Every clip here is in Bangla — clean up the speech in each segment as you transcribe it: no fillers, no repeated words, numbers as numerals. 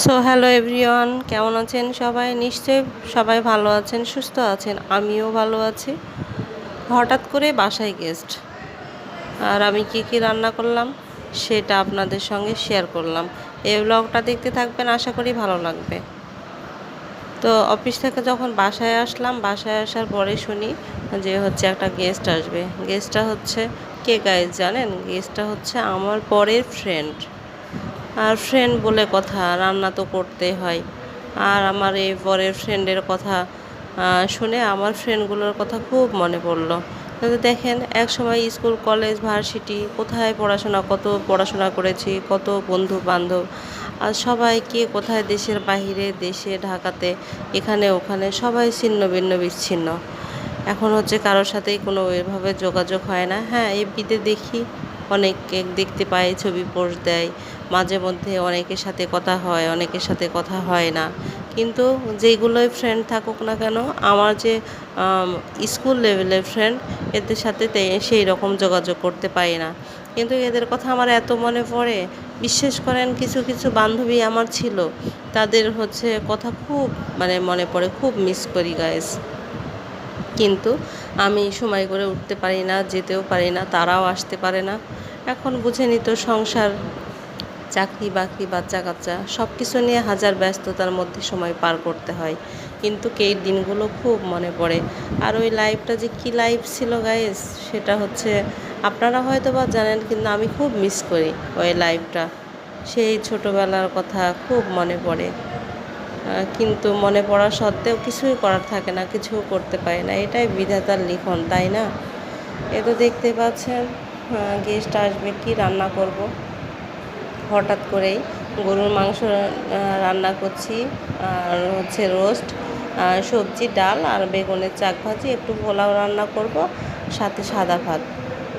সো হ্যালো এভরিওয়ান, কেমন আছেন সবাই? নিশ্চয়ই সবাই ভালো আছেন, সুস্থ আছেন। আমিও ভালো আছি। হঠাৎ করে বাসায় গেস্ট, আর আমি কি কি রান্না করলাম সেটা আপনাদের সঙ্গে শেয়ার করলাম। এই ব্লগটা দেখতে থাকবেন, আশা করি ভালো লাগবে। তো অফিস থেকে যখন বাসায় আসলাম, বাসায় আসার পরে শুনি যে হচ্ছে একটা গেস্ট আসবে। গেস্টটা হচ্ছে কে গাইজ জানেন? গেস্টটা হচ্ছে আমার পরের ফ্রেন্ড। আর ফ্রেন্ড বলে কথা, রান্না তো করতেই হয়। আর আমার এই বরের ফ্রেন্ডের কথা শুনে আমার ফ্রেন্ডগুলোর কথা খুব মনে পড়লো। কিন্তু দেখেন, এক সময় স্কুল, কলেজ, ভার্সিটি কোথায় কত পড়াশোনা করেছি, কত বন্ধু বান্ধব, আর সবাই কে কোথায়, দেশের বাহিরে, দেশে, ঢাকাতে, এখানে ওখানে সবাই ছিন্ন ভিন্ন বিচ্ছিন্ন। এখন হচ্ছে কারোর সাথেই কোনো ওইভাবে যোগাযোগ হয় না। হ্যাঁ, এফবিতে দেখি, অনেককে দেখতে পাই, ছবি পোস্ট দেয়, মাঝে মধ্যে অনেকের সাথে কথা হয়, অনেকের সাথে কথা হয় না। কিন্তু যেগুলোই ফ্রেন্ড থাকুক না কেন, আমার যে স্কুল লেভেলের ফ্রেন্ড, এদের সাথে সেই রকম যোগাযোগ করতে পারি না। কিন্তু এদের কথা আমার এত মনে পড়ে, বিশ্বাস করেন, কিছু কিছু বান্ধবী আমার ছিল, তাদের হচ্ছে কথা খুব মনে পড়ে, খুব মিস করি গাইস। কিন্তু আমি সময় করে উঠতে পারি না, যেতেও পারি না, তারাও আসতে পারে না। এখন বুঝেনি তো, সংসার, চাকরি বাকরি, বাচ্চা কাচ্চা সব কিছু নিয়ে হাজার ব্যস্ততার মধ্যে সময় পার করতে হয়। কিন্তু এই দিনগুলো খুব মনে পড়ে। আর ওই লাইফটা যে কী লাইফ ছিল গাইস, সেটা হচ্ছে আপনারা হয়তো বা জানেন, কিন্তু আমি খুব মিস করি ওই লাইফটা। সেই ছোটোবেলার কথা খুব মনে পড়ে। কিন্তু মনে পড়া সত্ত্বেও কিছুই করার থাকে না, কিছুও করতে পারি না। এটাই বিধাতার লিখন, তাই না? এ তো দেখতে পাচ্ছেন, গেস্ট আসবে, কি রান্না করব। হঠাৎ করেই গরুর মাংস রান্না করছি, আর হচ্ছে রোস্ট, সবজি, ডাল আর বেগুনের চাক ভাজি, একটু পোলাও রান্না করব, সাথে সাদা ভাত।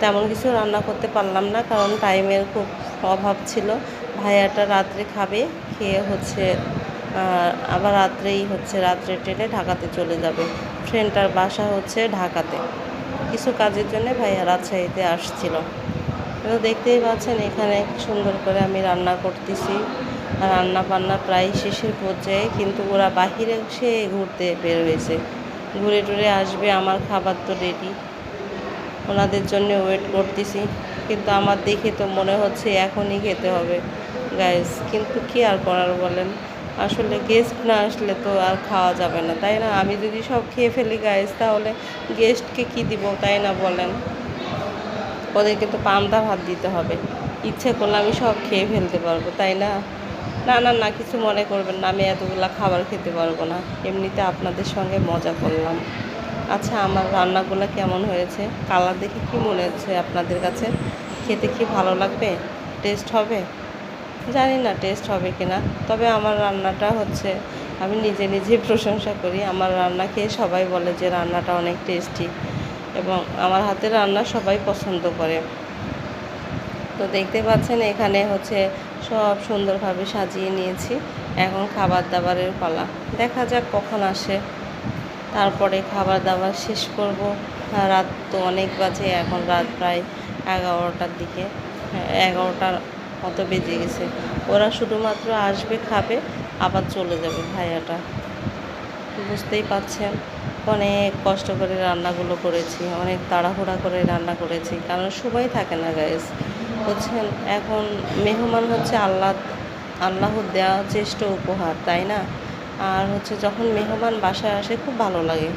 তেমন কিছু রান্না করতে পারলাম না, কারণ টাইমের খুব অভাব ছিল। ভাইয়াটা রাত্রে খাবে, খেয়ে হচ্ছে আবার রাত্রে ট্রেনে ঢাকাতে চলে যাবে। ফ্রেন্ডটার বাসা হচ্ছে ঢাকাতে, কিছু কাজের জন্য ভাইয়া রাজশাহীতে আসছিল। তো দেখতেই পাচ্ছেন, এখানে সুন্দর করে আমি রান্না করতেছি। রান্না বান্না প্রায় শেষের পর্যায়ে, কিন্তু ওরা বাহিরে সে ঘুরতে বের হয়েছে, ঘুরে টুরে আসবে। আমার খাবার তো রেডি, ওনাদের জন্য ওয়েট করতেছি। কিন্তু আমার দেখে তো মনে হচ্ছে এখনই খেতে হবে গাইস, কিন্তু কি আর করার বলেন। আসলে গেস্ট না আসলে তো আর খাওয়া যাবে না, তাই না? আমি যদি সব খেয়ে ফেলি গাইস, তাহলে গেস্টকে কি দিব, তাই না বলেন? ওদেরকে তো পান্তা ভাত দিতে হবে। ইচ্ছে করলে আমি সব খেয়ে ফেলতে পারবো, তাই না? না না না, কিছু মনে করবেন না, আমি এতগুলা খাবার খেতে পারবো না। এমনিতে আপনাদের সঙ্গে মজা করলাম। আচ্ছা, আমার রান্নাগুলো কেমন হয়েছে? কালার দেখে কি মনে হচ্ছে আপনাদের কাছে? খেতে কি ভালো লাগবে? টেস্ট হবে? জানি না টেস্ট হবে কি না, তবে আমার রান্নাটা হচ্ছে, আমি নিজে নিজেই প্রশংসা করি। আমার রান্না খেয়ে সবাই বলে যে রান্নাটা অনেক টেস্টি, এবং আমার হাতের রান্না সবাই পছন্দ করে। তো দেখতে পাচ্ছেন, এখানে হচ্ছে সব সুন্দরভাবে সাজিয়ে নিয়েছি। এখন খাবার দাবারের পালা, দেখা যাক কখন আসে। তারপরে খাবার দাবার শেষ করব। রাত তো অনেক বাজে, এখন রাত প্রায় 11টার দিকে, 11টার মতো বেজে গেছে। ওরা শুধুমাত্র আসবে, খাবে, আবার চলে যাবে ভাইয়াটা। বুঝতেই পাচ্ছেন, অনেক কষ্ট করে রান্নাগুলো করেছি, অনেক তাড়াহুড়া করে রান্না করেছি, কারণ সময় থাকে না গাইস, বুঝছেন? এখন মেহমান হচ্ছে আল্লাহর দেওয়া শ্রেষ্ঠ উপহার, তাই না? আর হচ্ছে যখন মেহমান বাসায় আসে, খুব ভালো লাগে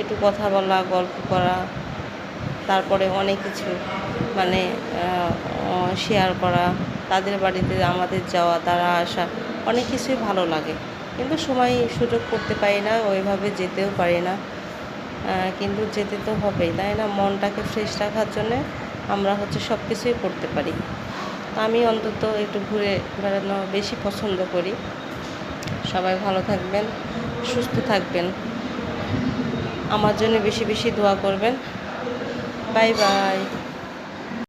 একটু কথা বলা, গল্প করা, তারপরে অনেক কিছু মানে শেয়ার করা, তাদের বাড়িতে আমাদের যাওয়া, তারা আসা, অনেক কিছুই ভালো লাগে। কিন্তু সময় সুযোগ করতে পারি না, ওইভাবে যেতেও পারি না। কিন্তু যেতে তো হবেই, তাই না? মনটাকে ফ্রেশ রাখার জন্যে আমরা হচ্ছে সব কিছুই করতে পারি। আমি অন্তত একটু ঘুরে বেড়ানো বেশি পছন্দ করি। সবাই ভালো থাকবেন, সুস্থ থাকবেন, আমার জন্য বেশি বেশি দোয়া করবেন। Bye bye.